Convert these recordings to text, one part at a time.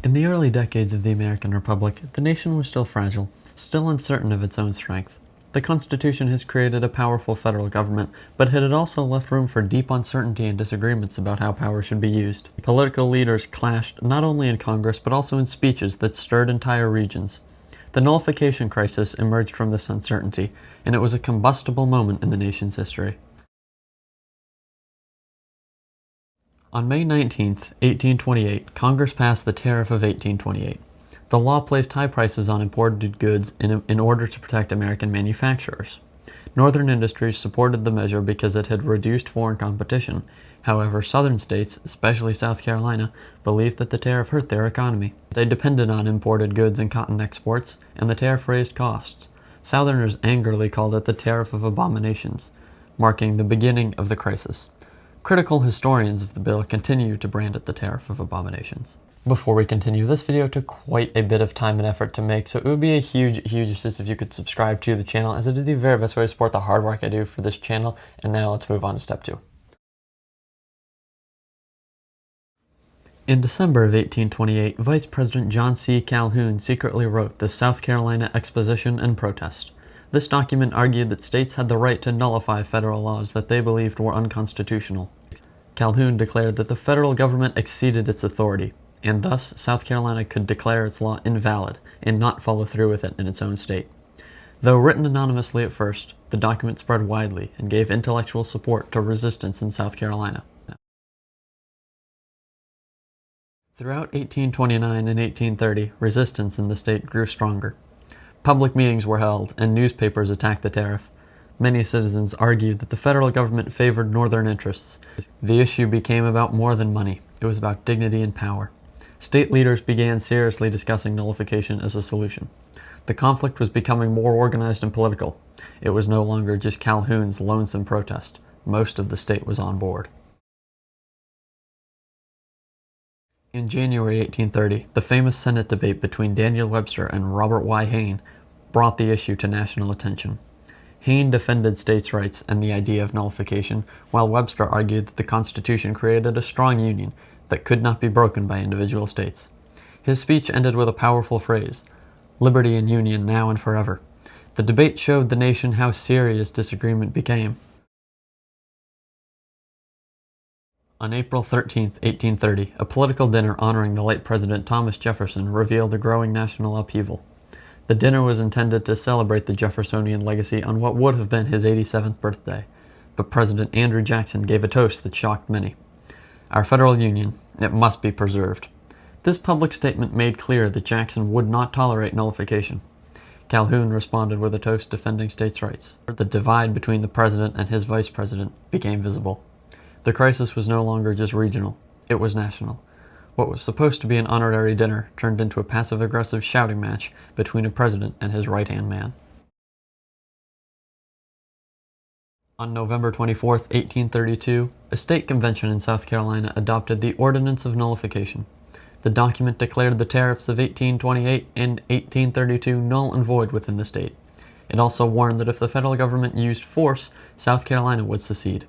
In the early decades of the American Republic, the nation was still fragile, still uncertain of its own strength. The Constitution has created a powerful federal government, but it had also left room for deep uncertainty and disagreements about how power should be used. Political leaders clashed not only in Congress but also in speeches that stirred entire regions. The Nullification Crisis emerged from this uncertainty, and it was a combustible moment in the nation's history. On May 19, 1828, Congress passed the Tariff of 1828. The law placed high prices on imported goods in order to protect American manufacturers. Northern industries supported the measure because it had reduced foreign competition. However, southern states, especially South Carolina, believed that the tariff hurt their economy. They depended on imported goods and cotton exports, and the tariff raised costs. Southerners angrily called it the Tariff of Abominations, marking the beginning of the crisis. Critical historians of the bill continue to brand it the Tariff of Abominations. Before we continue, this video took quite a bit of time and effort to make, so it would be a huge assist if you could subscribe to the channel, as it is the very best way to support the hard work I do for this channel. And now let's move on to step 2. In December of 1828, Vice President John C. Calhoun secretly wrote the South Carolina Exposition and Protest. This document argued that states had the right to nullify federal laws that they believed were unconstitutional. Calhoun declared that the federal government exceeded its authority, and thus South Carolina could declare its law invalid and not follow through with it in its own state. Though written anonymously at first, the document spread widely and gave intellectual support to resistance in South Carolina. Throughout 1829 and 1830, resistance in the state grew stronger. Public meetings were held, and newspapers attacked the tariff. Many citizens argued that the federal government favored Northern interests. The issue became about more than money. It was about dignity and power. State leaders began seriously discussing nullification as a solution. The conflict was becoming more organized and political. It was no longer just Calhoun's lonesome protest. Most of the state was on board. In January 1830, the famous Senate debate between Daniel Webster and Robert Y. Hayne brought the issue to national attention. Hayne defended states' rights and the idea of nullification, while Webster argued that the Constitution created a strong union that could not be broken by individual states. His speech ended with a powerful phrase, "Liberty and union now and forever." The debate showed the nation how serious disagreement became. On April 13, 1830, a political dinner honoring the late President Thomas Jefferson revealed a growing national upheaval. The dinner was intended to celebrate the Jeffersonian legacy on what would have been his 87th birthday, but President Andrew Jackson gave a toast that shocked many. "Our federal union, it must be preserved." This public statement made clear that Jackson would not tolerate nullification. Calhoun responded with a toast defending states' rights. The divide between the president and his vice president became visible. The crisis was no longer just regional, it was national. What was supposed to be an honorary dinner turned into a passive-aggressive shouting match between a president and his right-hand man. On November 24, 1832, a state convention in South Carolina adopted the Ordinance of Nullification. The document declared the tariffs of 1828 and 1832 null and void within the state. It also warned that if the federal government used force, South Carolina would secede.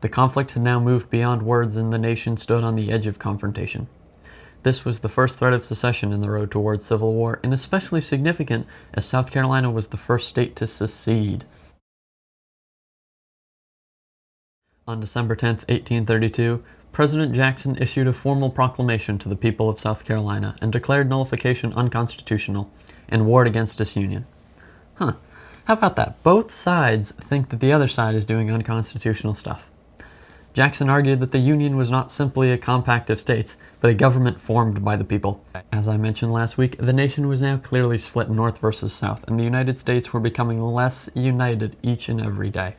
The conflict had now moved beyond words, and the nation stood on the edge of confrontation. This was the first threat of secession in the road towards civil war, and especially significant as South Carolina was the first state to secede. On December 10, 1832, President Jackson issued a formal proclamation to the people of South Carolina and declared nullification unconstitutional and warred against disunion. How about that? Both sides think that the other side is doing unconstitutional stuff. Jackson argued that the Union was not simply a compact of states, but a government formed by the people. As I mentioned last week, the nation was now clearly split north versus south, and the United States were becoming less united each and every day.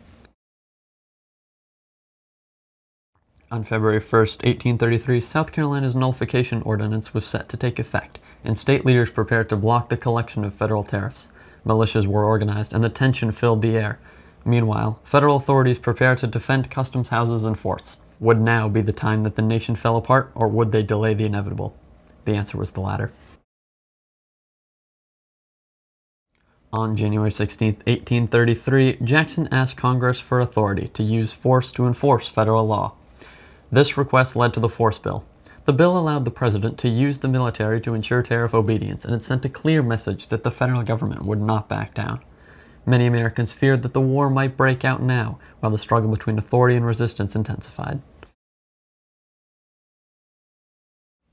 On February 1, 1833, South Carolina's nullification ordinance was set to take effect, and state leaders prepared to block the collection of federal tariffs. Militias were organized, and the tension filled the air. Meanwhile, federal authorities prepared to defend customs houses and forts. Would now be the time that the nation fell apart, or would they delay the inevitable? The answer was the latter. On January 16, 1833, Jackson asked Congress for authority to use force to enforce federal law. This request led to the Force Bill. The bill allowed the president to use the military to ensure tariff obedience, and it sent a clear message that the federal government would not back down. Many Americans feared that the war might break out now, while the struggle between authority and resistance intensified.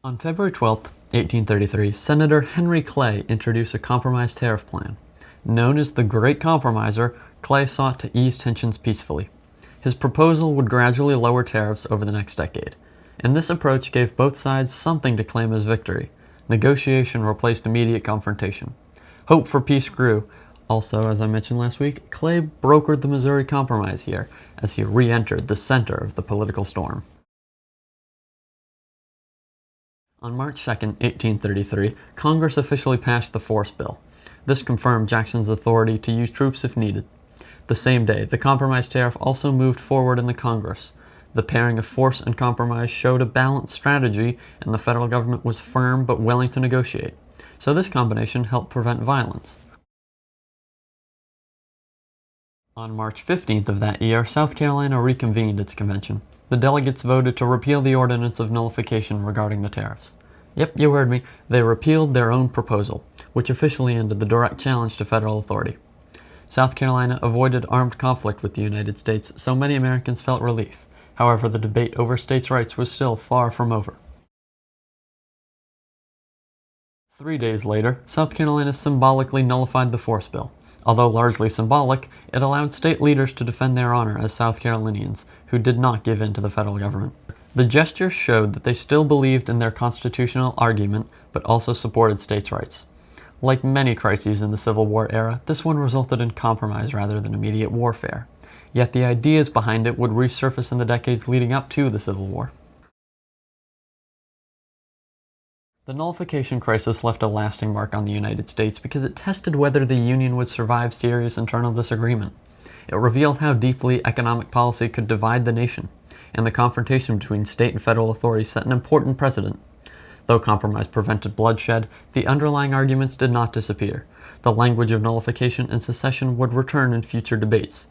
On February 12, 1833, Senator Henry Clay introduced a Compromise Tariff plan. Known as the Great Compromiser, Clay sought to ease tensions peacefully. His proposal would gradually lower tariffs over the next decade, and this approach gave both sides something to claim as victory. Negotiation replaced immediate confrontation. Hope for peace grew. Also, as I mentioned last week, Clay brokered the Missouri Compromise here as he re-entered the center of the political storm. On March 2, 1833, Congress officially passed the Force Bill. This confirmed Jackson's authority to use troops if needed. The same day, the Compromise Tariff also moved forward in the Congress. The pairing of force and compromise showed a balanced strategy, and the federal government was firm but willing to negotiate. So this combination helped prevent violence. On March 15th of that year, South Carolina reconvened its convention. The delegates voted to repeal the Ordinance of Nullification regarding the tariffs. Yep, you heard me. They repealed their own proposal, which officially ended the direct challenge to federal authority. South Carolina avoided armed conflict with the United States, so many Americans felt relief. However, the debate over states' rights was still far from over. 3 days later, South Carolina symbolically nullified the Force Bill. Although largely symbolic, it allowed state leaders to defend their honor as South Carolinians who did not give in to the federal government. The gesture showed that they still believed in their constitutional argument, but also supported states' rights. Like many crises in the Civil War era, this one resulted in compromise rather than immediate warfare. Yet the ideas behind it would resurface in the decades leading up to the Civil War. The Nullification Crisis left a lasting mark on the United States because it tested whether the Union would survive serious internal disagreement. It revealed how deeply economic policy could divide the nation, and the confrontation between state and federal authorities set an important precedent. Though compromise prevented bloodshed, the underlying arguments did not disappear. The language of nullification and secession would return in future debates.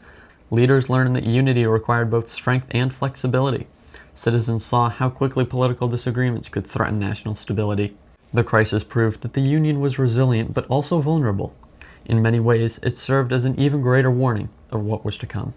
Leaders learned that unity required both strength and flexibility. Citizens saw how quickly political disagreements could threaten national stability. The crisis proved that the Union was resilient but also vulnerable. In many ways, it served as an even greater warning of what was to come.